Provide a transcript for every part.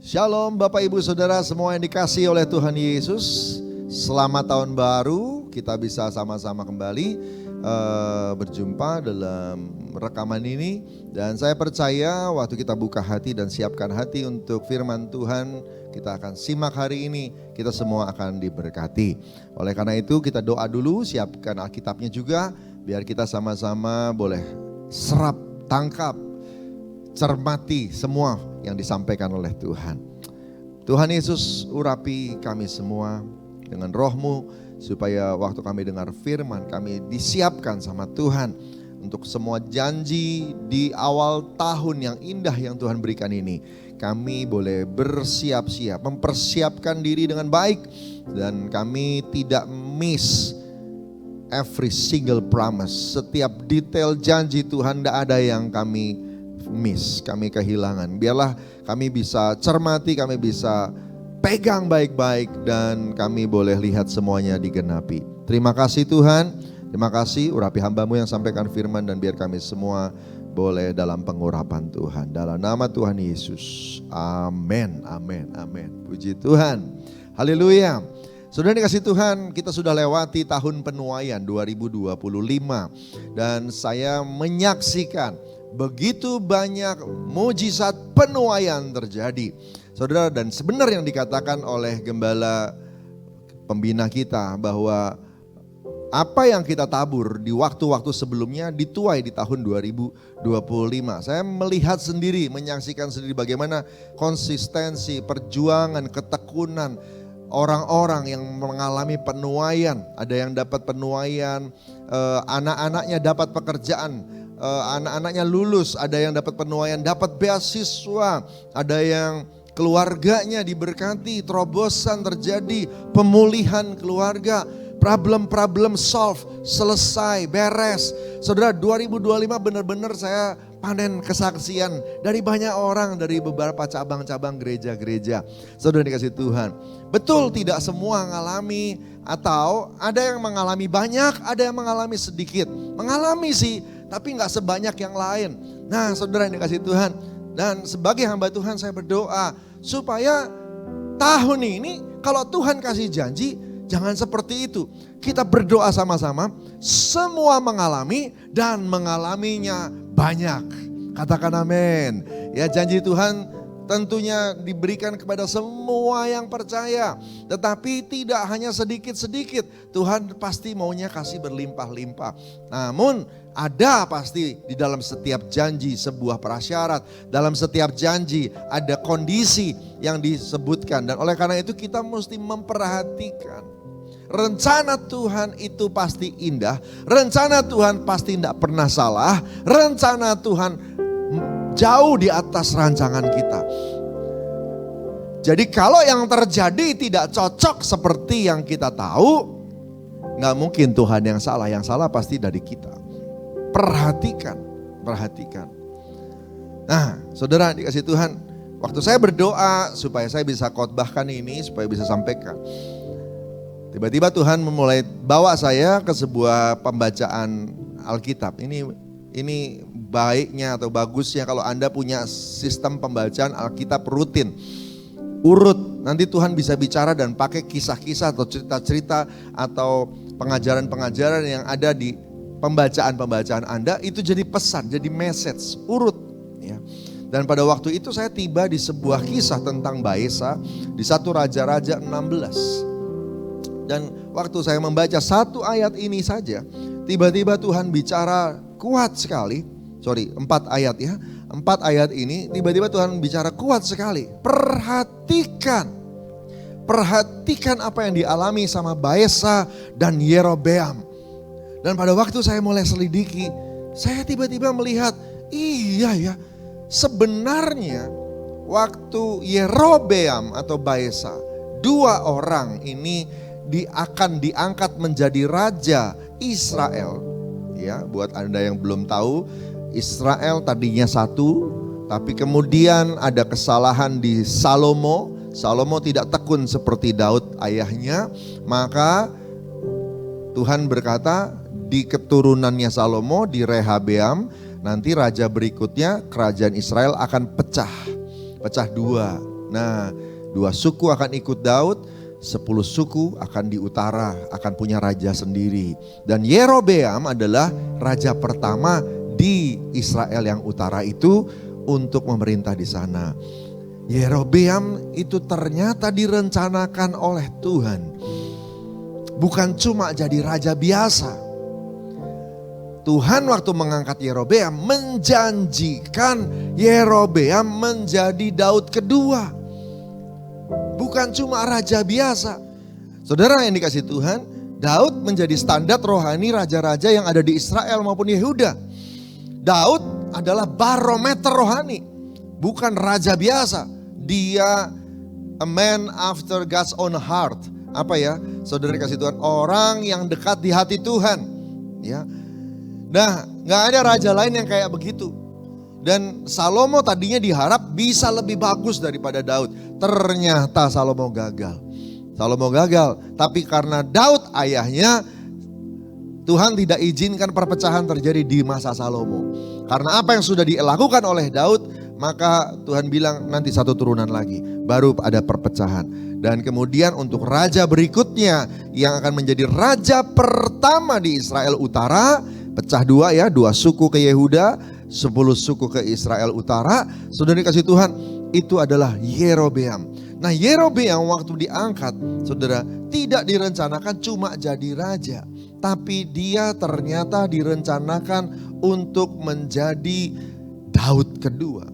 Shalom Bapak Ibu Saudara semua yang dikasihi oleh Tuhan Yesus. Selamat tahun baru, kita bisa sama-sama kembali berjumpa dalam rekaman ini. Dan saya percaya waktu kita buka hati dan siapkan hati untuk firman Tuhan, kita akan simak hari ini, kita semua akan diberkati. Oleh karena itu kita doa dulu, siapkan Alkitabnya juga, biar kita sama-sama boleh serap, tangkap, cermati semua yang disampaikan oleh Tuhan. Tuhan Yesus urapi kami semua dengan roh-Mu, supaya waktu kami dengar firman, kami disiapkan sama Tuhan untuk semua janji di awal tahun yang indah yang Tuhan berikan ini. Kami boleh bersiap-siap, mempersiapkan diri dengan baik, dan kami tidak miss every single promise. Setiap detail janji Tuhan, tidak ada yang kami miss, kami kehilangan. Biarlah kami bisa cermati, kami bisa pegang baik-baik, dan kami boleh lihat semuanya digenapi. Terima kasih Tuhan, terima kasih urapi hamba-Mu yang sampaikan firman, dan biar kami semua boleh dalam pengurapan Tuhan. Dalam nama Tuhan Yesus, amin, amin, amin. Puji Tuhan, haleluya. Saudara dikasih Tuhan, kita sudah lewati tahun penuaian 2025, dan saya menyaksikan begitu banyak mujizat penuaian terjadi. Saudara, dan sebenar yang dikatakan oleh gembala pembina kita, bahwa apa yang kita tabur di waktu-waktu sebelumnya dituai di tahun 2025. Saya melihat sendiri, menyaksikan sendiri bagaimana konsistensi, perjuangan, ketekunan orang-orang yang mengalami penuaian. Ada yang dapat penuaian, anak-anaknya dapat pekerjaan, anak-anaknya lulus, ada yang dapat penuaian, dapat beasiswa, ada yang keluarganya diberkati, terobosan terjadi, pemulihan keluarga, problem-problem solve, selesai, beres. Saudara, 2025 benar-benar saya panen kesaksian dari banyak orang, dari beberapa cabang-cabang gereja-gereja. Saudara dikasih Tuhan, betul tidak semua mengalami, atau ada yang mengalami banyak, ada yang mengalami sedikit. Mengalami sih, tapi gak sebanyak yang lain. Nah saudara yang dikasih Tuhan, dan sebagai hamba Tuhan saya berdoa supaya tahun ini kalau Tuhan kasih janji, jangan seperti itu. Kita berdoa sama-sama, semua mengalami dan mengalaminya banyak. Katakan amin. Ya, janji Tuhan tentunya diberikan kepada semua yang percaya. Tetapi tidak hanya sedikit-sedikit. Tuhan pasti maunya kasih berlimpah-limpah. Namun ada pasti di dalam setiap janji sebuah prasyarat. Dalam setiap janji ada kondisi yang disebutkan. Dan oleh karena itu kita mesti memperhatikan. Rencana Tuhan itu pasti indah. Rencana Tuhan pasti tidak pernah salah. Rencana Tuhan jauh di atas rancangan kita. Jadi kalau yang terjadi tidak cocok seperti yang kita tahu, gak mungkin Tuhan yang salah pasti dari kita. Perhatikan. Nah saudara dikasih Tuhan, waktu saya berdoa supaya saya bisa khotbahkan ini, supaya bisa sampaikan, tiba-tiba Tuhan memulai bawa saya ke sebuah pembacaan Alkitab. Ini baiknya atau bagusnya kalau Anda punya sistem pembacaan Alkitab rutin. Urut, nanti Tuhan bisa bicara dan pakai kisah-kisah atau cerita-cerita atau pengajaran-pengajaran yang ada di pembacaan-pembacaan Anda, itu jadi pesan, jadi message, urut. Ya. Dan pada waktu itu saya tiba di sebuah kisah tentang Baesa di 1 Raja-Raja 16. Dan waktu saya membaca satu ayat ini saja, tiba-tiba Tuhan bicara kuat sekali. 4 ayat ya. 4 ayat ini tiba-tiba Tuhan bicara kuat sekali. Perhatikan apa yang dialami sama Baesa dan Yerobeam. Dan pada waktu saya mulai selidiki, saya tiba-tiba melihat, iya ya, sebenarnya waktu Yerobeam atau Baesa, 2 orang ini akan diangkat menjadi raja Israel. Ya, buat Anda yang belum tahu, Israel tadinya satu, tapi kemudian ada kesalahan di Salomo. Salomo tidak tekun seperti Daud ayahnya, maka Tuhan berkata di keturunannya Salomo, di Rehabeam, nanti raja berikutnya kerajaan Israel akan pecah 2. Nah, 2 suku akan ikut Daud, 10 suku akan di utara, akan punya raja sendiri. Dan Yerobeam adalah raja pertama di Israel yang utara itu untuk memerintah di sana. Yerobeam itu ternyata direncanakan oleh Tuhan. Bukan cuma jadi raja biasa. Tuhan waktu mengangkat Yerobeam menjanjikan Yerobeam menjadi Daud kedua. Bukan cuma raja biasa. Saudara yang dikasih Tuhan, Daud menjadi standar rohani raja-raja yang ada di Israel maupun Yehuda. Daud adalah barometer rohani, bukan raja biasa. Dia a man after God's own heart. Apa ya? Saudara dikasih Tuhan, orang yang dekat di hati Tuhan. Ya. Nah, gak ada raja lain yang kayak begitu. Dan Salomo tadinya diharap bisa lebih bagus daripada Daud. Ternyata Salomo gagal. Tapi karena Daud ayahnya, Tuhan tidak izinkan perpecahan terjadi di masa Salomo. Karena apa yang sudah dilakukan oleh Daud, maka Tuhan bilang nanti 1 turunan lagi, baru ada perpecahan. Dan kemudian untuk raja berikutnya yang akan menjadi raja pertama di Israel Utara, pecah 2 ya, 2 suku ke Yehuda, 10 suku ke Israel Utara. Saudara dikasih Tuhan, itu adalah Yerobeam. Nah, Yerobeam waktu diangkat, saudara, tidak direncanakan cuma jadi raja, tapi dia ternyata direncanakan untuk menjadi Daud kedua.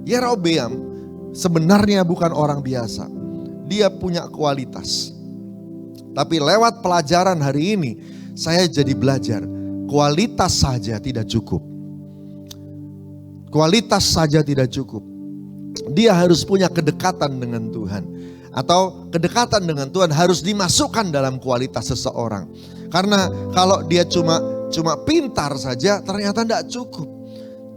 Yerobeam sebenarnya bukan orang biasa. Dia punya kualitas. Tapi lewat pelajaran hari ini, saya jadi belajar, kualitas saja tidak cukup. Kualitas saja tidak cukup. Dia harus punya kedekatan dengan Tuhan. Atau kedekatan dengan Tuhan harus dimasukkan dalam kualitas seseorang. Karena kalau dia cuma pintar saja ternyata tidak cukup.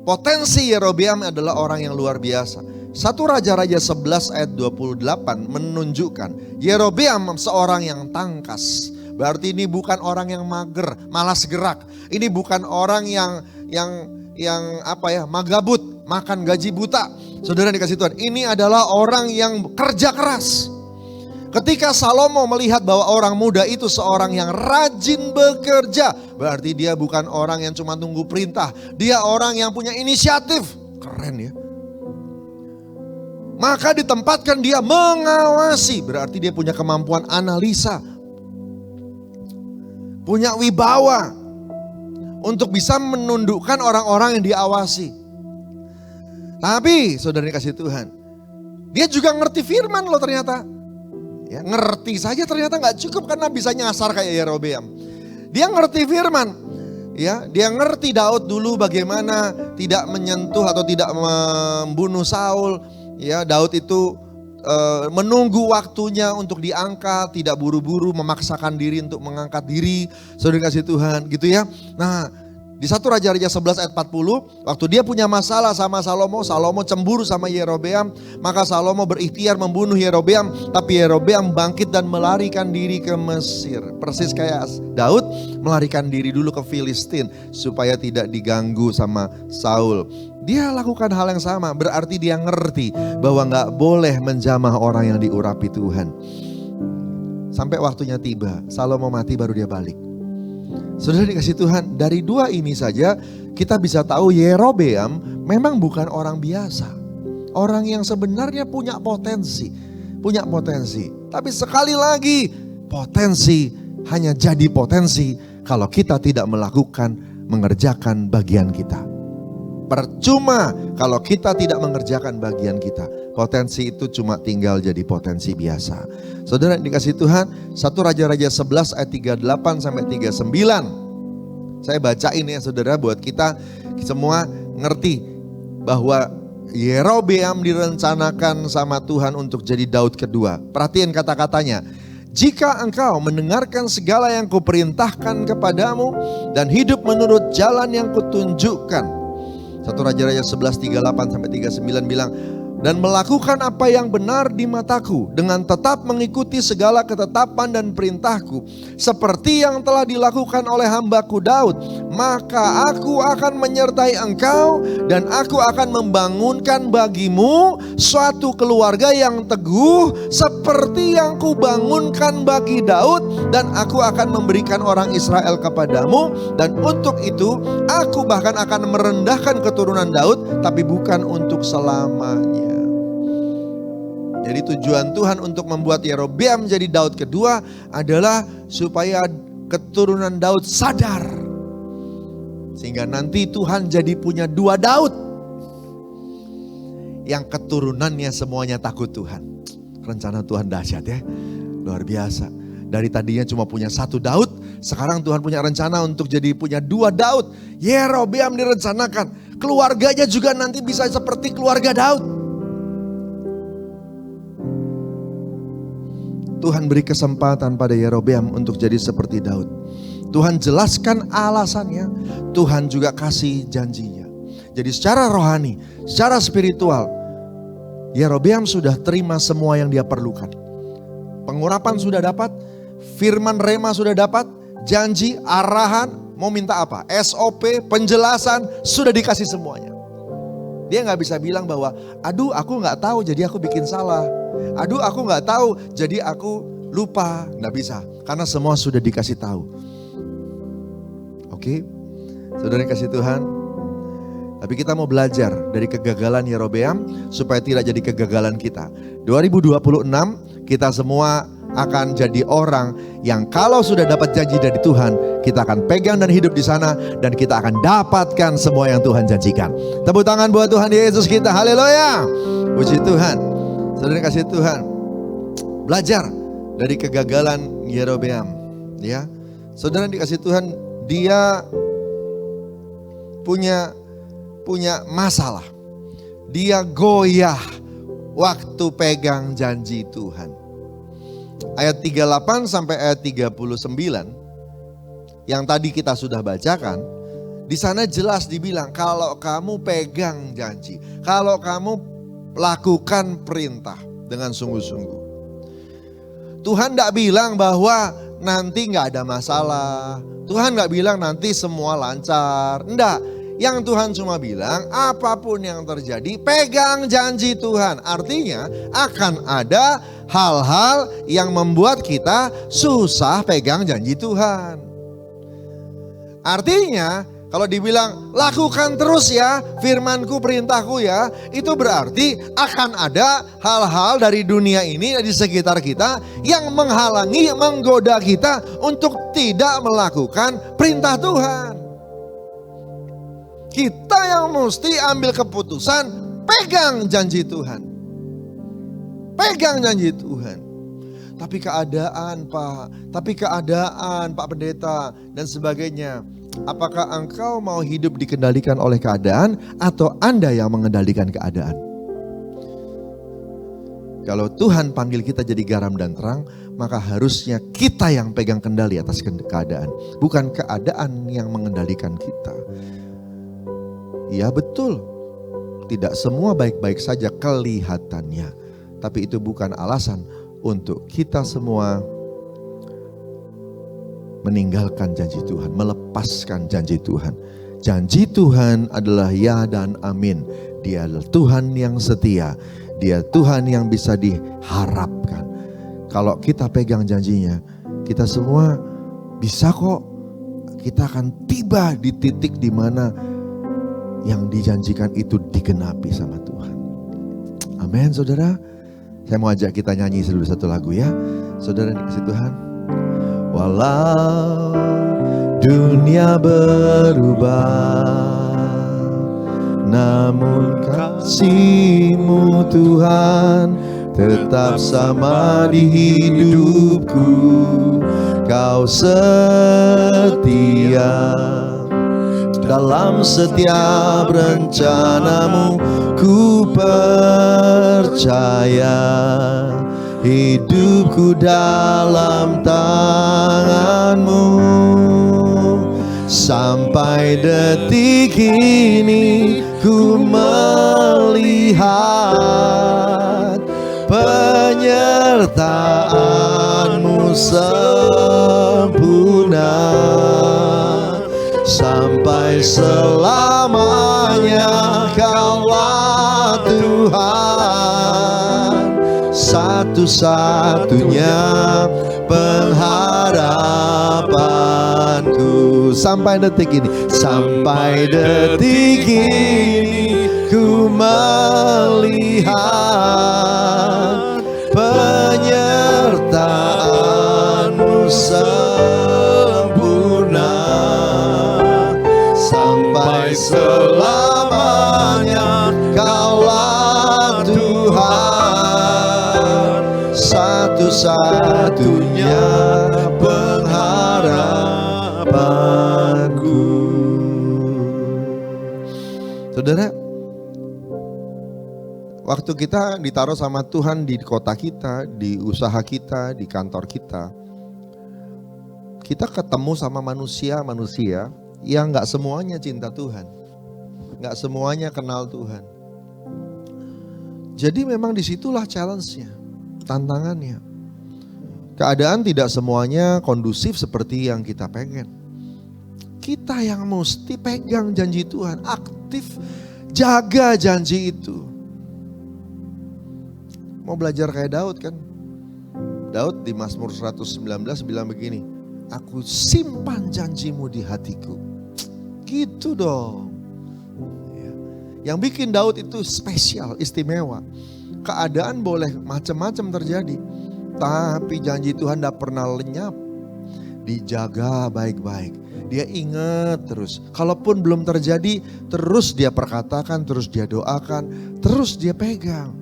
Potensi Yerobeam adalah orang yang luar biasa. 1 Raja-Raja 11 ayat 28 menunjukkan Yerobeam seorang yang tangkas. Berarti ini bukan orang yang mager, malas gerak. Ini bukan orang yang magabut, makan gaji buta. Saudara dikasih Tuhan, ini adalah orang yang kerja keras. Ketika Salomo melihat bahwa orang muda itu seorang yang rajin bekerja, berarti dia bukan orang yang cuma tunggu perintah. Dia orang yang punya inisiatif. Keren ya. Maka ditempatkan dia mengawasi, berarti dia punya kemampuan analisa. Punya wibawa untuk bisa menundukkan orang-orang yang diawasi. Tapi saudara dikasih Tuhan, dia juga ngerti firman loh ternyata. Ya, ngerti saja ternyata gak cukup karena bisa nyasar kayak Yerobeam. Dia ngerti firman. Ya, dia ngerti Daud dulu bagaimana tidak menyentuh atau tidak membunuh Saul. Ya, Daud itu menunggu waktunya untuk diangkat, tidak buru-buru memaksakan diri untuk mengangkat diri. Saudara kasih Tuhan, gitu ya. Nah, di 1 Raja-Raja 11 ayat 40, waktu dia punya masalah sama Salomo, Salomo cemburu sama Yerobeam, maka Salomo berikhtiar membunuh Yerobeam, tapi Yerobeam bangkit dan melarikan diri ke Mesir. Persis kayak Daud melarikan diri dulu ke Filistin supaya tidak diganggu sama Saul. Dia lakukan hal yang sama, berarti dia ngerti bahwa gak boleh menjamah orang yang diurapi Tuhan. Sampai waktunya tiba, Salomo mati baru dia balik. Saudara dikasih Tuhan, dari 2 ini saja kita bisa tahu Yerobeam memang bukan orang biasa. Orang yang sebenarnya punya potensi. Tapi sekali lagi, potensi hanya jadi potensi kalau kita tidak mengerjakan bagian kita. Percuma kalau kita tidak mengerjakan bagian kita. Potensi itu cuma tinggal jadi potensi biasa. Saudara dikasih Tuhan, 1 Raja-Raja 11 ayat 38 sampai 39. Saya bacain ya saudara buat kita semua ngerti bahwa Yerobeam direncanakan sama Tuhan untuk jadi Daud kedua. Perhatiin kata-katanya. Jika engkau mendengarkan segala yang kuperintahkan kepadamu dan hidup menurut jalan yang kutunjukkan. 1 Raja-Raja 11, 38 sampai 39 bilang, dan melakukan apa yang benar di mataku dengan tetap mengikuti segala ketetapan dan perintahku seperti yang telah dilakukan oleh hambaku Daud, maka aku akan menyertai engkau dan aku akan membangunkan bagimu suatu keluarga yang teguh seperti yang kubangunkan bagi Daud, dan aku akan memberikan orang Israel kepadamu, dan untuk itu aku bahkan akan merendahkan keturunan Daud tapi bukan untuk selamanya. Jadi tujuan Tuhan untuk membuat Yerobeam jadi Daud kedua adalah supaya keturunan Daud sadar. Sehingga nanti Tuhan jadi punya dua Daud. Yang keturunannya semuanya takut Tuhan. Rencana Tuhan dahsyat ya. Luar biasa. Dari tadinya cuma punya satu Daud, sekarang Tuhan punya rencana untuk jadi punya dua Daud. Yerobeam direncanakan. Keluarganya juga nanti bisa seperti keluarga Daud. Tuhan beri kesempatan pada Yerobeam untuk jadi seperti Daud. Tuhan jelaskan alasannya, Tuhan juga kasih janjinya. Jadi secara rohani, secara spiritual, Yerobeam sudah terima semua yang dia perlukan. Pengurapan sudah dapat, firman rema sudah dapat, janji, arahan, mau minta apa? SOP, penjelasan, sudah dikasih semuanya. Dia gak bisa bilang bahwa, aduh aku gak tahu jadi aku bikin salah. Aduh aku gak tahu jadi aku lupa. Gak bisa, karena semua sudah dikasih tahu. Oke, saudara kasih Tuhan. Tapi kita mau belajar dari kegagalan Yerobeam supaya tidak jadi kegagalan kita. 2026 kita semua akan jadi orang yang kalau sudah dapat janji dari Tuhan, kita akan pegang dan hidup di sana, dan kita akan dapatkan semua yang Tuhan janjikan. Tepuk tangan buat Tuhan Yesus kita, haleluya. Puji Tuhan. Saudara kasih Tuhan, belajar dari kegagalan Yerobeam, ya. Saudara dikasih Tuhan, dia punya masalah. Dia goyah waktu pegang janji Tuhan. Ayat 38 sampai ayat 39 yang tadi kita sudah bacakan, di sana jelas dibilang kalau kamu pegang janji, kalau kamu lakukan perintah dengan sungguh-sungguh. Tuhan gak bilang bahwa nanti gak ada masalah. Tuhan gak bilang nanti semua lancar. Enggak. Yang Tuhan cuma bilang apapun yang terjadi pegang janji Tuhan. Artinya akan ada hal-hal yang membuat kita susah pegang janji Tuhan. Artinya kalau dibilang lakukan terus ya firmanku, perintahku ya, itu berarti akan ada hal-hal dari dunia ini di sekitar kita yang menghalangi, menggoda kita untuk tidak melakukan perintah Tuhan. Kita yang mesti ambil keputusan, pegang janji Tuhan. Pegang janji Tuhan. Tapi keadaan Pak Pendeta dan sebagainya. Apakah engkau mau hidup dikendalikan oleh keadaan atau Anda yang mengendalikan keadaan? Kalau Tuhan panggil kita jadi garam dan terang, maka harusnya kita yang pegang kendali atas keadaan, bukan keadaan yang mengendalikan kita. Ya betul, tidak semua baik-baik saja kelihatannya, tapi itu bukan alasan untuk kita semua meninggalkan janji Tuhan, melepaskan janji Tuhan. Janji Tuhan adalah ya dan amin. Dia adalah Tuhan yang setia. Dia Tuhan yang bisa diharapkan. Kalau kita pegang janjinya, kita semua bisa kok. Kita akan tiba di titik di mana yang dijanjikan itu digenapi sama Tuhan. Amin, saudara. Saya mau ajak kita nyanyi dulu satu lagu ya. Saudara dikasih Tuhan. Walau dunia berubah, namun kasih-Mu Tuhan tetap sama di hidupku. Kau setia dalam setiap rencana-Mu, ku percaya hidupku dalam tangan-Mu. Sampai detik ini ku melihat sempurna sampai selamanya. Kaulah Tuhan, satu-satunya pengharapanku. Sampai detik ini, sampai detik ini ku melihat penyertaan-Mu sempurna sampai selamanya. Kaulah Tuhan, satu-satunya pengharapanku. Saudara, waktu kita ditaruh sama Tuhan di kota kita, di usaha kita, di kantor kita, kita ketemu sama manusia-manusia yang gak semuanya cinta Tuhan, gak semuanya kenal Tuhan. Jadi memang disitulah challenge-nya, tantangannya. Keadaan tidak semuanya kondusif seperti yang kita pengen. Kita yang mesti pegang janji Tuhan, aktif jaga janji itu. Mau belajar kayak Daud kan? Daud di Mazmur 119 bilang begini, aku simpan janjimu di hatiku. Gitu dong. Yang bikin Daud itu spesial, istimewa. Keadaan boleh macam-macam terjadi, tapi janji Tuhan tidak pernah lenyap. Dijaga baik-baik. Dia ingat terus. Kalaupun belum terjadi, terus dia perkatakan, terus dia doakan, terus dia pegang.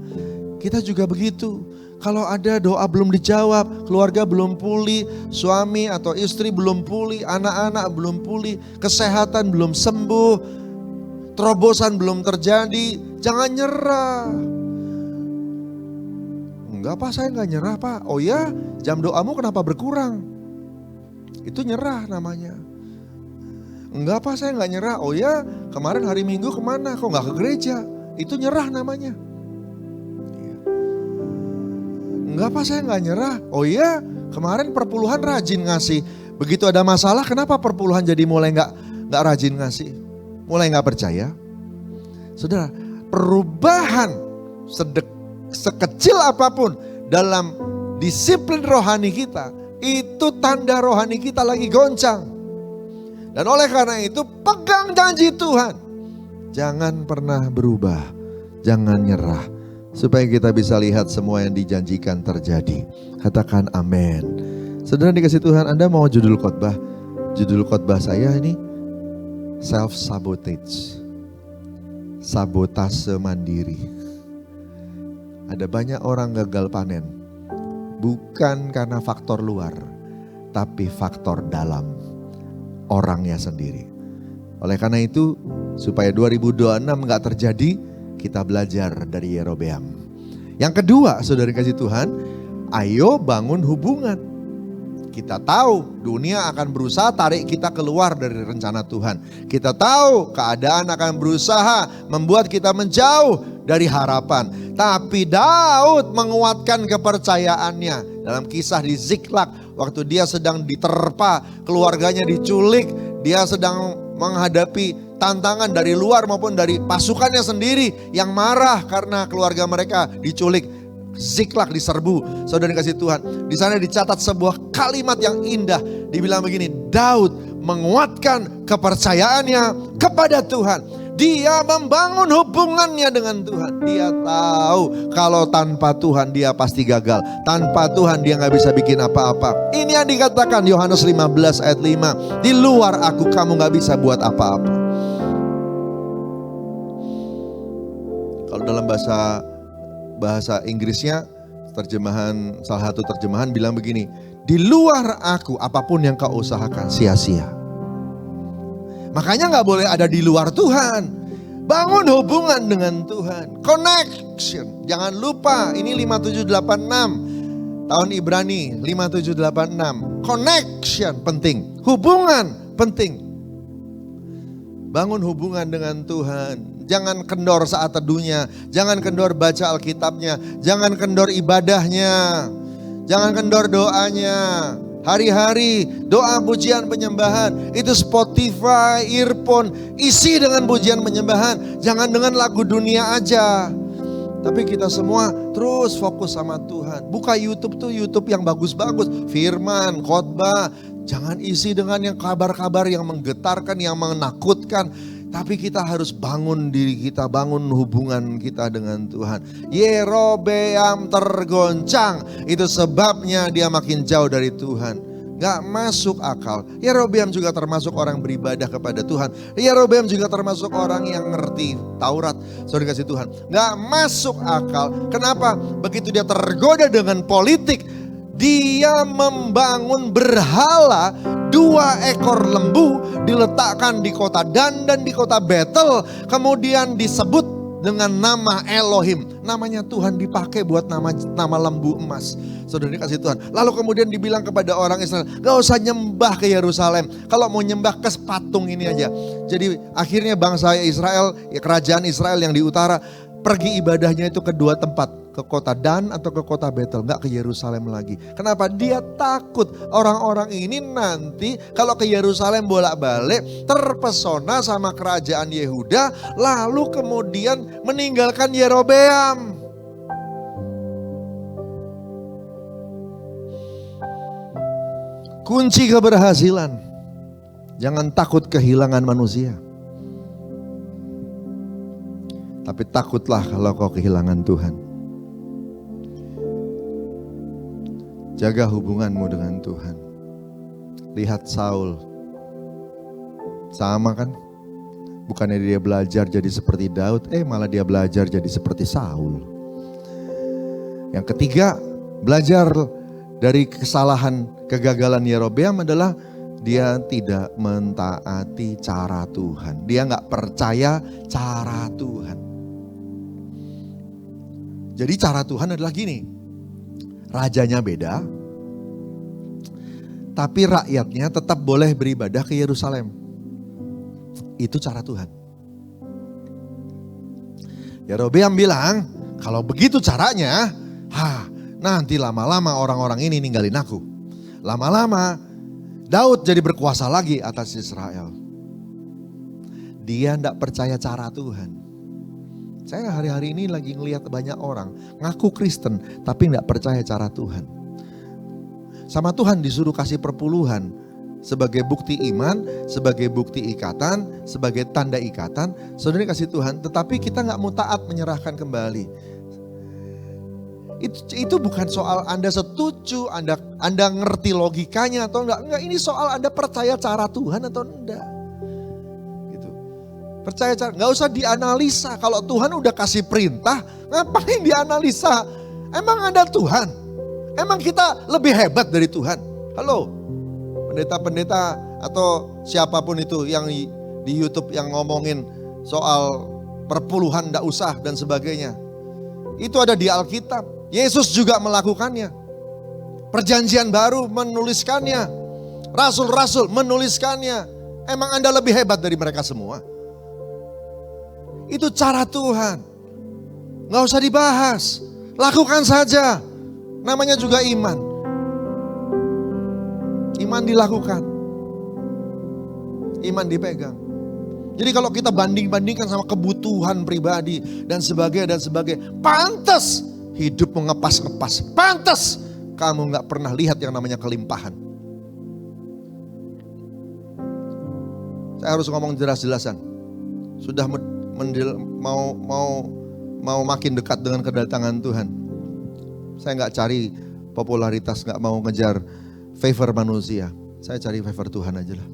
Kita juga begitu. Kalau ada doa belum dijawab, keluarga belum pulih, suami atau istri belum pulih, anak-anak belum pulih, kesehatan belum sembuh, terobosan belum terjadi, jangan nyerah. Enggak Pak, saya enggak nyerah Pak. Oh ya, jam doamu kenapa berkurang? Itu nyerah namanya. Enggak Pak, saya enggak nyerah. Oh ya, kemarin hari Minggu kemana? Kok enggak ke gereja? Itu nyerah namanya. Enggak Pak, saya enggak nyerah. Oh iya, kemarin perpuluhan rajin ngasih. Begitu ada masalah, kenapa perpuluhan jadi mulai enggak rajin ngasih? Mulai enggak percaya? Saudara, perubahan sekecil apapun dalam disiplin rohani kita, itu tanda rohani kita lagi goncang. Dan oleh karena itu, pegang janji Tuhan. Jangan pernah berubah, jangan nyerah. Supaya kita bisa lihat semua yang dijanjikan terjadi. Katakan amin. Saudara dikasih Tuhan, Anda mau judul khotbah? Judul khotbah saya ini self-sabotage. Sabotase mandiri. Ada banyak orang gagal panen. Bukan karena faktor luar, tapi faktor dalam orangnya sendiri. Oleh karena itu, supaya 2026 gak terjadi, kita belajar dari Yerobeam. Yang kedua, saudara kasih Tuhan, ayo bangun hubungan. Kita tahu dunia akan berusaha tarik kita keluar dari rencana Tuhan. Kita tahu keadaan akan berusaha membuat kita menjauh dari harapan. Tapi Daud menguatkan kepercayaannya. Dalam kisah di Ziklag, waktu dia sedang diterpa, keluarganya diculik, dia sedang menghadapi tantangan dari luar maupun dari pasukannya sendiri yang marah karena keluarga mereka diculik. Ziklag diserbu. Saudara dikasih Tuhan, di sana dicatat sebuah kalimat yang indah. Dibilang begini, Daud menguatkan kepercayaannya kepada Tuhan. Dia membangun hubungannya dengan Tuhan. Dia tahu kalau tanpa Tuhan dia pasti gagal. Tanpa Tuhan dia gak bisa bikin apa-apa. Ini yang dikatakan Yohanes 15 ayat 5. Di luar aku kamu gak bisa buat apa-apa. Kalau dalam bahasa Inggrisnya, salah satu terjemahan bilang begini, di luar aku apapun yang kau usahakan sia-sia. Makanya gak boleh ada di luar Tuhan. Bangun hubungan dengan Tuhan. Connection. Jangan lupa, ini 5786. Tahun Ibrani 5786. Connection penting. Hubungan penting. Bangun hubungan dengan Tuhan. Jangan kendor saat teduhnya. Jangan kendor baca Alkitabnya. Jangan kendor ibadahnya. Jangan kendor doanya. Hari-hari doa pujian penyembahan. Itu Spotify, earphone, isi dengan pujian penyembahan. Jangan dengan lagu dunia aja. Tapi kita semua terus fokus sama Tuhan. Buka YouTube tuh YouTube yang bagus-bagus. Firman, khotbah. Jangan isi dengan yang kabar-kabar yang menggetarkan, yang menakutkan. Tapi kita harus bangun diri kita, bangun hubungan kita dengan Tuhan. Yerobeam tergoncang. Itu sebabnya dia makin jauh dari Tuhan. Gak masuk akal. Yerobeam juga termasuk orang beribadah kepada Tuhan. Yerobeam juga termasuk orang yang ngerti Taurat. Saudara kasih Tuhan. Gak masuk akal. Kenapa? Begitu dia tergoda dengan politik, dia membangun berhala 2 ekor lembu diletakkan di kota Dan dan di kota Betel. Kemudian disebut dengan nama Elohim. Namanya Tuhan dipakai buat nama lembu emas. Saudara kasih Tuhan. Lalu kemudian dibilang kepada orang Israel, gak usah nyembah ke Yerusalem. Kalau mau nyembah ke patung ini aja. Jadi akhirnya bangsa Israel, kerajaan Israel yang di utara, pergi ibadahnya itu ke 2 tempat. Ke kota Dan atau ke kota Betel. Gak ke Yerusalem lagi. Kenapa? Dia takut orang-orang ini nanti kalau ke Yerusalem bolak-balik terpesona sama kerajaan Yehuda. Lalu kemudian meninggalkan Yerobeam. Kunci keberhasilan. Jangan takut kehilangan manusia. Tapi takutlah kalau kau kehilangan Tuhan. Jaga hubunganmu dengan Tuhan. Lihat Saul. Sama kan? Bukannya dia belajar jadi seperti Daud, malah dia belajar jadi seperti Saul. Yang ketiga, belajar dari kesalahan kegagalan Yerobeam adalah dia tidak mentaati cara Tuhan. Dia gak percaya cara Tuhan. Jadi cara Tuhan adalah gini. Rajanya beda, tapi rakyatnya tetap boleh beribadah ke Yerusalem. Itu cara Tuhan. Yerobeam bilang, kalau begitu caranya, nanti lama-lama orang-orang ini ninggalin aku. Lama-lama Daud jadi berkuasa lagi atas Israel. Dia tidak percaya cara Tuhan. Saya hari-hari ini lagi ngelihat banyak orang ngaku Kristen tapi tidak percaya cara Tuhan. Sama Tuhan disuruh kasih perpuluhan sebagai bukti iman, sebagai bukti ikatan, sebagai tanda ikatan. Saudara kasih Tuhan, tetapi kita nggak mau taat menyerahkan kembali. Itu bukan soal Anda setuju, Anda ngerti logikanya atau enggak. Ini soal Anda percaya cara Tuhan atau enggak. Gitu. Percaya cara, enggak usah dianalisa. Kalau Tuhan udah kasih perintah, ngapain dianalisa? Emang Anda Tuhan? Emang kita lebih hebat dari Tuhan? Halo, pendeta-pendeta atau siapapun itu yang di YouTube yang ngomongin soal perpuluhan enggak usah dan sebagainya. Itu ada di Alkitab. Yesus juga melakukannya. Perjanjian baru menuliskannya. Rasul-rasul menuliskannya. Emang Anda lebih hebat dari mereka semua? Itu cara Tuhan. Gak usah dibahas. Lakukan saja. Namanya juga iman. Iman dilakukan. Iman dipegang. Jadi kalau kita banding-bandingkan sama kebutuhan pribadi dan sebagainya. Pantas hidup mengepas-ngepas. Pantas kamu gak pernah lihat yang namanya kelimpahan. Saya harus ngomong jelas-jelasan. Sudah mau makin dekat dengan kedatangan Tuhan. Saya gak cari popularitas, gak mau ngejar favor manusia. Saya cari favor Tuhan aja lah.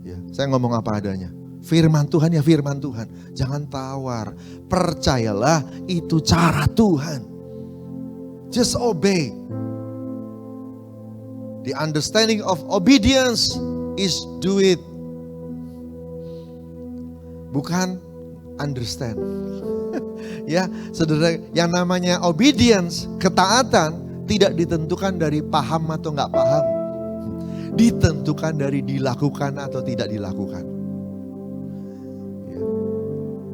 Ya, saya ngomong apa adanya. Firman Tuhan ya firman Tuhan. Jangan tawar. Percayalah itu cara Tuhan. Just obey. The understanding of obedience is do it. Bukan understand. Ya, saudara, yang namanya obedience, ketaatan tidak ditentukan dari paham atau enggak paham. Ditentukan dari dilakukan atau tidak dilakukan. Ya.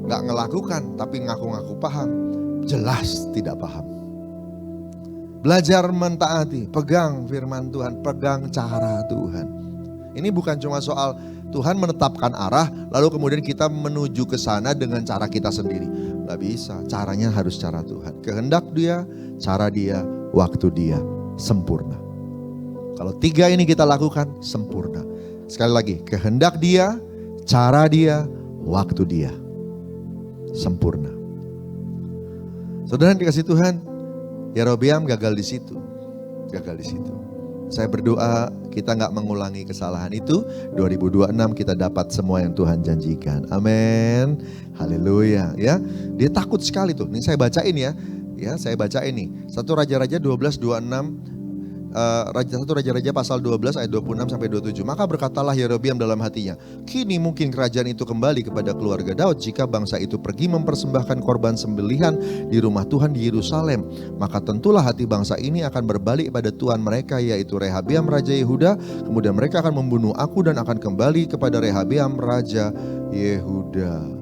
Enggak ngelakukan tapi ngaku-ngaku paham, jelas tidak paham. Belajar mentaati, pegang firman Tuhan, pegang cara Tuhan. Ini bukan cuma soal Tuhan menetapkan arah, lalu kemudian kita menuju ke sana dengan cara kita sendiri. Gak bisa, caranya harus cara Tuhan. Kehendak Dia, cara Dia, waktu Dia, sempurna. Kalau 3 ini kita lakukan, sempurna. Sekali lagi, kehendak Dia, cara Dia, waktu Dia, sempurna. Saudara yang dikasih Tuhan, Yerobeam gagal di situ. Gagal di situ. Saya berdoa kita gak mengulangi kesalahan itu. 2026 kita dapat semua yang Tuhan janjikan. Amin. Haleluya. Ya, dia takut sekali tuh. Ini saya bacain ya. Ya, saya bacain nih. 1 Raja-Raja 12:26. 1 Raja-Raja pasal 12 ayat 26 sampai 27. Maka berkatalah Yerobeam dalam hatinya, kini mungkin kerajaan itu kembali kepada keluarga Daud jika bangsa itu pergi mempersembahkan korban sembelihan di rumah Tuhan di Yerusalem. Maka tentulah hati bangsa ini akan berbalik pada Tuhan mereka, yaitu Rehabeam Raja Yehuda. Kemudian mereka akan membunuh aku dan akan kembali kepada Rehabeam Raja Yehuda.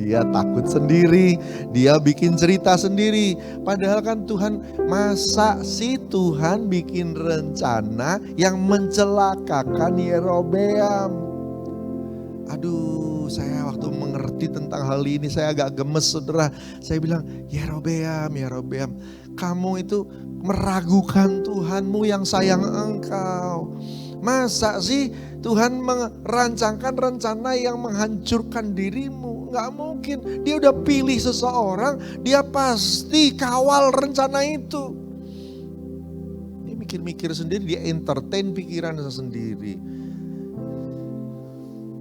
Dia takut sendiri, dia bikin cerita sendiri. Padahal kan Tuhan, masa sih Tuhan bikin rencana yang mencelakakan Yerobeam? Aduh, saya waktu mengerti tentang hal ini saya agak gemes saudara. Saya bilang, Yerobeam, kamu itu meragukan Tuhanmu yang sayang engkau. Masa sih Tuhan merancangkan rencana yang menghancurkan dirimu? Gak mungkin. Dia udah pilih seseorang, dia pasti kawal rencana itu. Dia mikir-mikir sendiri, dia entertain pikirannya sendiri.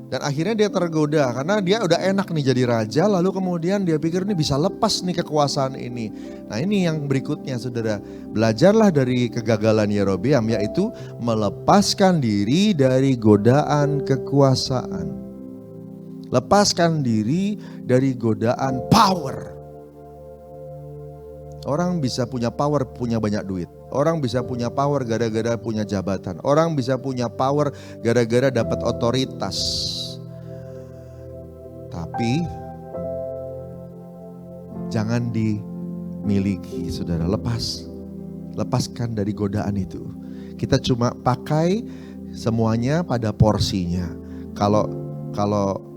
Dan akhirnya dia tergoda karena dia udah enak nih jadi raja, lalu kemudian dia pikir ini bisa lepas nih kekuasaan ini. Nah ini yang berikutnya saudara, belajarlah dari kegagalan Yerobeam, yaitu melepaskan diri dari godaan kekuasaan. Lepaskan diri dari godaan power. Orang bisa punya power, punya banyak duit. Orang bisa punya power gara-gara punya jabatan. Orang bisa punya power gara-gara dapat otoritas. Tapi jangan dimiliki, saudara. Lepaskan dari godaan itu. Kita cuma pakai semuanya pada porsinya. Kalau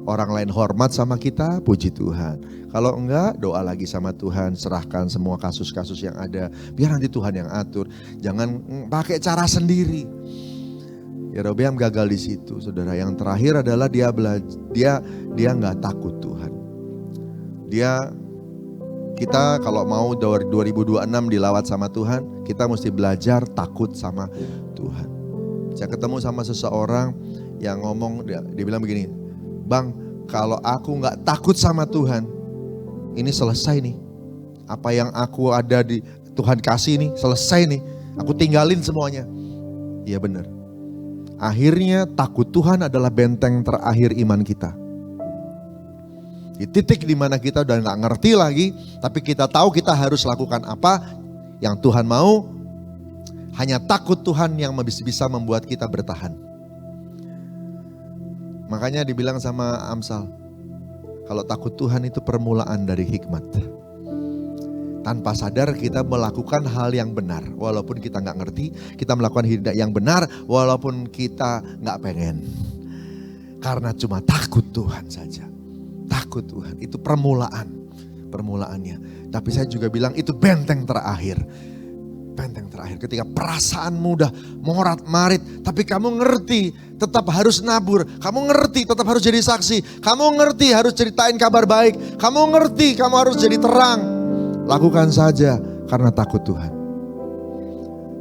orang lain hormat sama kita, puji Tuhan. Kalau enggak, doa lagi sama Tuhan, serahkan semua kasus-kasus yang ada, biar nanti Tuhan yang atur. Jangan pakai cara sendiri. Yerobeam gagal di situ, saudara. Yang terakhir adalah dia nggak takut Tuhan. Kita kalau mau 2026 dilawat sama Tuhan, kita mesti belajar takut sama Tuhan. Saya ketemu sama seseorang yang ngomong, dia bilang begini, Bang, kalau aku gak takut sama Tuhan, ini selesai nih. Apa yang aku ada di Tuhan kasih nih, selesai nih. Aku tinggalin semuanya. Iya benar. Akhirnya takut Tuhan adalah benteng terakhir iman kita. Di titik dimana kita udah gak ngerti lagi, tapi kita tahu kita harus lakukan apa yang Tuhan mau. Hanya takut Tuhan yang bisa membuat kita bertahan. Makanya dibilang sama Amsal, kalau takut Tuhan itu permulaan dari hikmat. Tanpa sadar kita melakukan hal yang benar, walaupun kita gak ngerti, kita melakukan hidup yang benar, walaupun kita gak pengen. Karena cuma takut Tuhan saja. Takut Tuhan, itu permulaannya. Tapi saya juga bilang itu benteng terakhir. Benteng terakhir ketika perasaanmu udah morat-marit, tapi kamu ngerti tetap harus nabur, kamu ngerti tetap harus jadi saksi, kamu ngerti harus ceritain kabar baik, kamu ngerti kamu harus jadi terang. Lakukan saja karena takut Tuhan.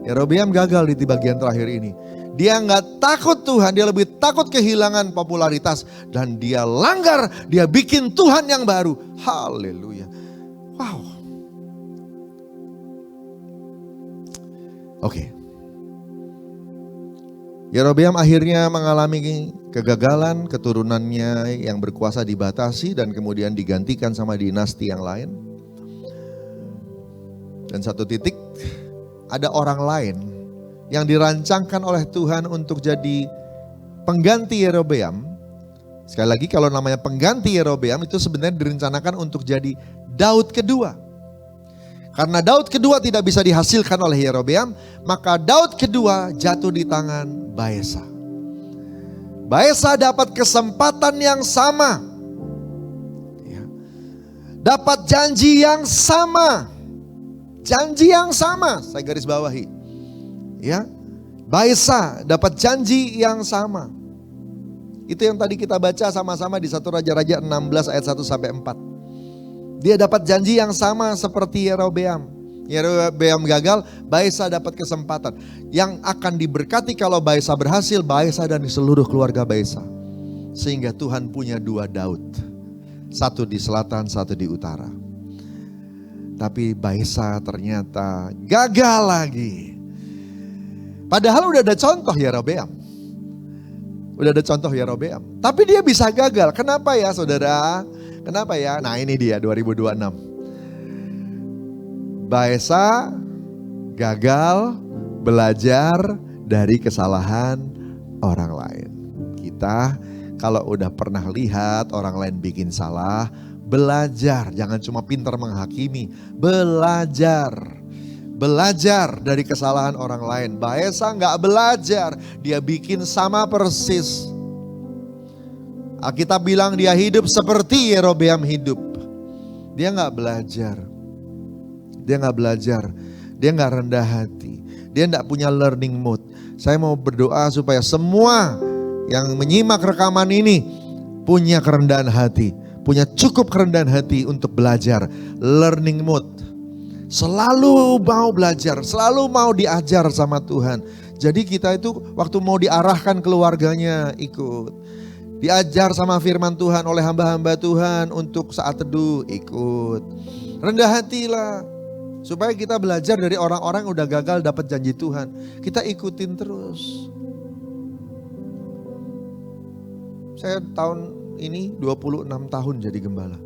Yerobeam gagal di bagian terakhir ini. Dia nggak takut Tuhan, dia lebih takut kehilangan popularitas dan dia langgar, dia bikin Tuhan yang baru. Haleluya. Wow. Oke. Yerobeam akhirnya mengalami kegagalan, keturunannya yang berkuasa dibatasi dan kemudian digantikan sama dinasti yang lain. Dan satu titik ada orang lain yang dirancangkan oleh Tuhan untuk jadi pengganti Yerobeam. Sekali lagi kalau namanya pengganti Yerobeam itu sebenarnya direncanakan untuk jadi Daud kedua. Karena Daud kedua tidak bisa dihasilkan oleh Yerobeam, maka Daud kedua jatuh di tangan Baesa. Baesa dapat kesempatan yang sama. Ya. Dapat janji yang sama. Janji yang sama, saya garis bawahi. Ya. Baesa dapat janji yang sama. Itu yang tadi kita baca sama-sama di 1 Raja-Raja 16 ayat 1 sampai 4. Dia dapat janji yang sama seperti Yerobeam. Yerobeam gagal, Baesa dapat kesempatan. Yang akan diberkati kalau Baesa berhasil, Baesa dan seluruh keluarga Baesa. Sehingga Tuhan punya 2 Daud. Satu di selatan, satu di utara. Tapi Baesa ternyata gagal lagi. Padahal udah ada contoh Yerobeam. Udah ada contoh Yerobeam. Tapi dia bisa gagal. Kenapa ya saudara? Kenapa ya? Nah ini dia 2026. Baesa gagal belajar dari kesalahan orang lain. Kita kalau udah pernah lihat orang lain bikin salah, belajar. Jangan cuma pintar menghakimi, belajar. Belajar dari kesalahan orang lain. Baesa gak belajar, dia bikin sama persis. Alkitab bilang dia hidup seperti Yerobeam hidup. Dia gak belajar. Dia gak belajar. Dia gak rendah hati. Dia gak punya learning mode. Saya mau berdoa supaya semua yang menyimak rekaman ini punya kerendahan hati. Punya cukup kerendahan hati untuk belajar. Learning mode. Selalu mau belajar. Selalu mau diajar sama Tuhan. Jadi kita itu waktu mau diarahkan keluarganya ikut. Diajar sama firman Tuhan oleh hamba-hamba Tuhan untuk saat teduh ikut. Rendah hatilah. Supaya kita belajar dari orang-orang yang udah gagal dapat janji Tuhan. Kita ikutin terus. Saya tahun ini 26 tahun jadi gembala.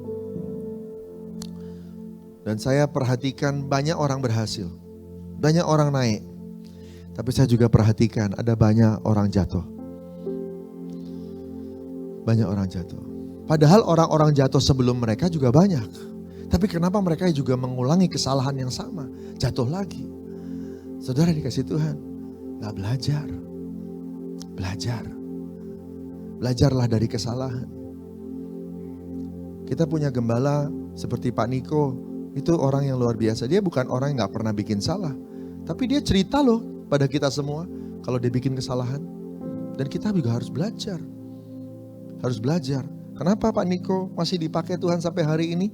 Dan saya perhatikan banyak orang berhasil. Banyak orang naik. Tapi saya juga perhatikan ada banyak orang jatuh. Banyak orang jatuh. Padahal orang-orang jatuh sebelum mereka juga banyak. Tapi kenapa mereka juga mengulangi kesalahan yang sama? Jatuh lagi. Saudara dikasih Tuhan, gak belajar. Belajar. Belajarlah dari kesalahan. Kita punya gembala seperti Pak Niko. Itu orang yang luar biasa. Dia bukan orang yang gak pernah bikin salah. Tapi dia cerita loh pada kita semua kalau dia bikin kesalahan. Dan kita juga harus belajar. Harus belajar. Kenapa Pak Niko masih dipakai Tuhan sampai hari ini?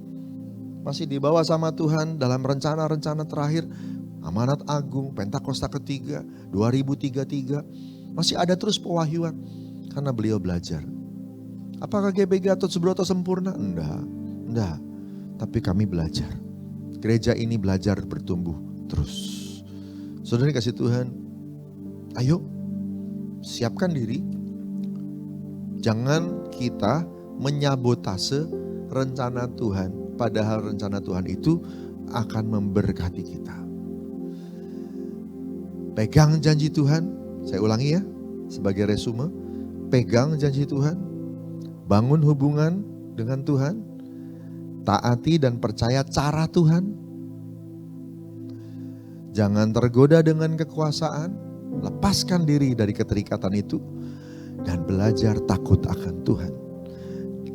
Masih dibawa sama Tuhan dalam rencana-rencana terakhir. Amanat Agung, Pentakosta ketiga, 2033. Masih ada terus pewahyuan. Karena beliau belajar. Apakah GBI Gatot Subroto sempurna? Enggak. Tapi kami belajar. Gereja ini belajar bertumbuh terus. Saudara kasih Tuhan, ayo siapkan diri. Jangan kita menyabotase rencana Tuhan. Padahal rencana Tuhan itu akan memberkati kita. Pegang janji Tuhan. Saya ulangi ya sebagai resume. Pegang janji Tuhan. Bangun hubungan dengan Tuhan. Taati dan percaya cara Tuhan. Jangan tergoda dengan kekuasaan. Lepaskan diri dari keterikatan itu. Dan belajar takut akan Tuhan.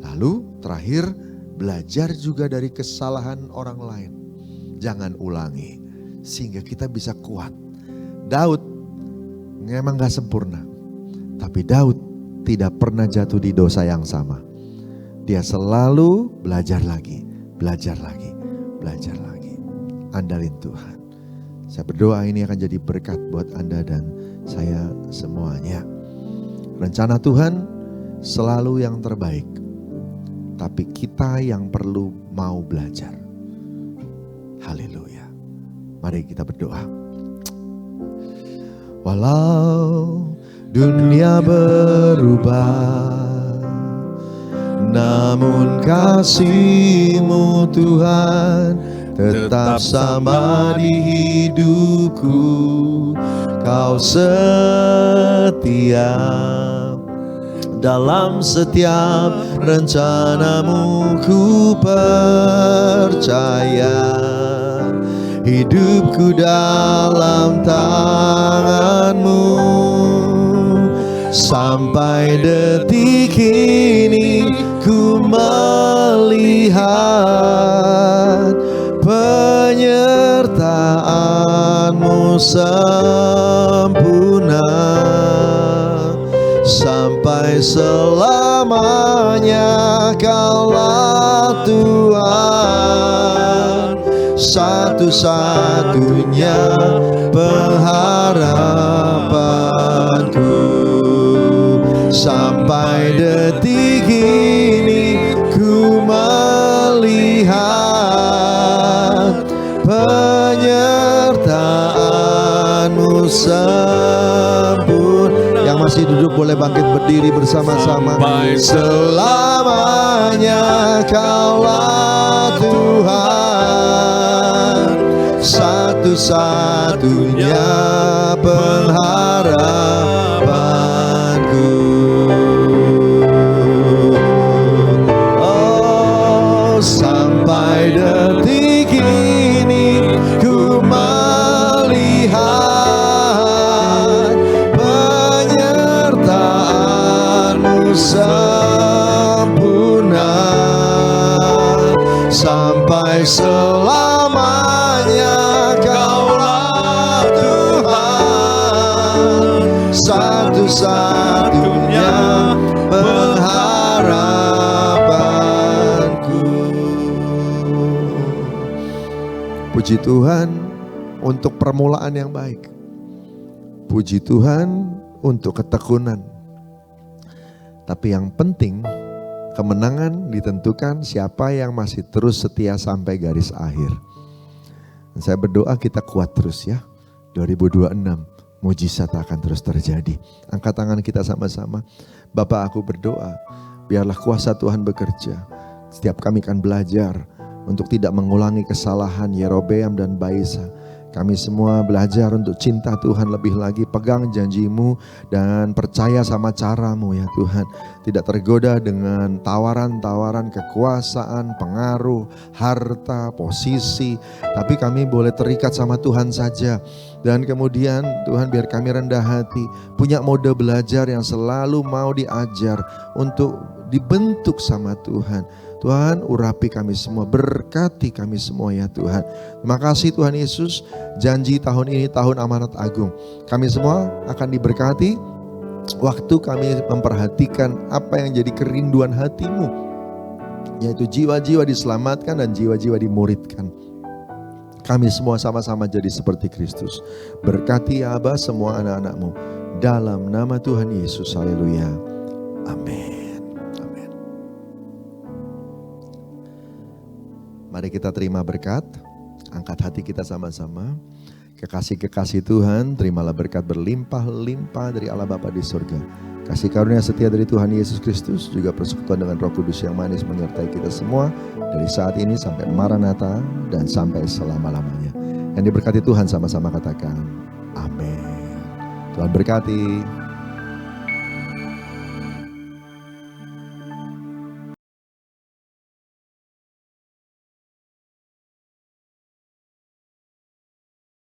Lalu terakhir belajar juga dari kesalahan orang lain. Jangan ulangi. Sehingga kita bisa kuat. Daud memang gak sempurna. Tapi Daud tidak pernah jatuh di dosa yang sama. Dia selalu belajar lagi. Belajar lagi. Belajar lagi. Andalin Tuhan. Saya berdoa ini akan jadi berkat buat Anda dan saya semuanya. Rencana Tuhan selalu yang terbaik. Tapi kita yang perlu mau belajar. Haleluya. Mari kita berdoa. Walau dunia berubah, namun kasih-Mu Tuhan tetap sama di hidupku. Kau setia dalam setiap rencana-Mu, ku percaya hidupku dalam tangan-Mu. Sampai detik ini ku melihat penyertaan-Mu sempurna. Sampai selamanya Kaulah Tuhan, satu-satunya pengharapanku. Sampai detik ini ku melihat penyertaan-Mu sempurna. Yang masih duduk boleh bangkit berdiri bersama-sama. Selamanya Kaulah Tuhan, satu-satunya pengharapanku. Oh, sampai detik ini ku melihat penyertaan-Mu sempurna. Sampai selamanya Kaulah Tuhan, satu-satunya pengharapanku. Puji Tuhan untuk permulaan yang baik. Puji Tuhan untuk ketekunan. Tapi yang penting, kemenangan ditentukan siapa yang masih terus setia sampai garis akhir. Dan saya berdoa kita kuat terus ya. 2026 mujizat akan terus terjadi. Angkat tangan kita sama-sama. Bapa, aku berdoa, biarlah kuasa Tuhan bekerja. Setiap kami akan belajar untuk tidak mengulangi kesalahan Yerobeam dan Baisa. Kami semua belajar untuk cinta Tuhan lebih lagi, pegang janji-Mu dan percaya sama cara-Mu ya Tuhan. Tidak tergoda dengan tawaran-tawaran kekuasaan, pengaruh, harta, posisi. Tapi kami boleh terikat sama Tuhan saja. Dan kemudian Tuhan biar kami rendah hati, punya mode belajar yang selalu mau diajar untuk dibentuk sama Tuhan. Tuhan urapi kami semua, berkati kami semua ya Tuhan. Terima kasih Tuhan Yesus, janji tahun ini tahun amanat agung. Kami semua akan diberkati waktu kami memperhatikan apa yang jadi kerinduan hati-Mu, yaitu jiwa-jiwa diselamatkan dan jiwa-jiwa dimuridkan. Kami semua sama-sama jadi seperti Kristus. Berkati ya Aba semua anak-anak-Mu. Dalam nama Tuhan Yesus, haleluya. Amin. Mari kita terima berkat, angkat hati kita sama-sama. Kekasih-kekasih Tuhan, terimalah berkat berlimpah-limpah dari Allah Bapa di surga. Kasih karunia setia dari Tuhan Yesus Kristus, juga persekutuan dengan Roh Kudus yang manis menyertai kita semua dari saat ini sampai Maranatha dan sampai selama-lamanya. Yang diberkati Tuhan sama-sama katakan, amin. Tuhan berkati.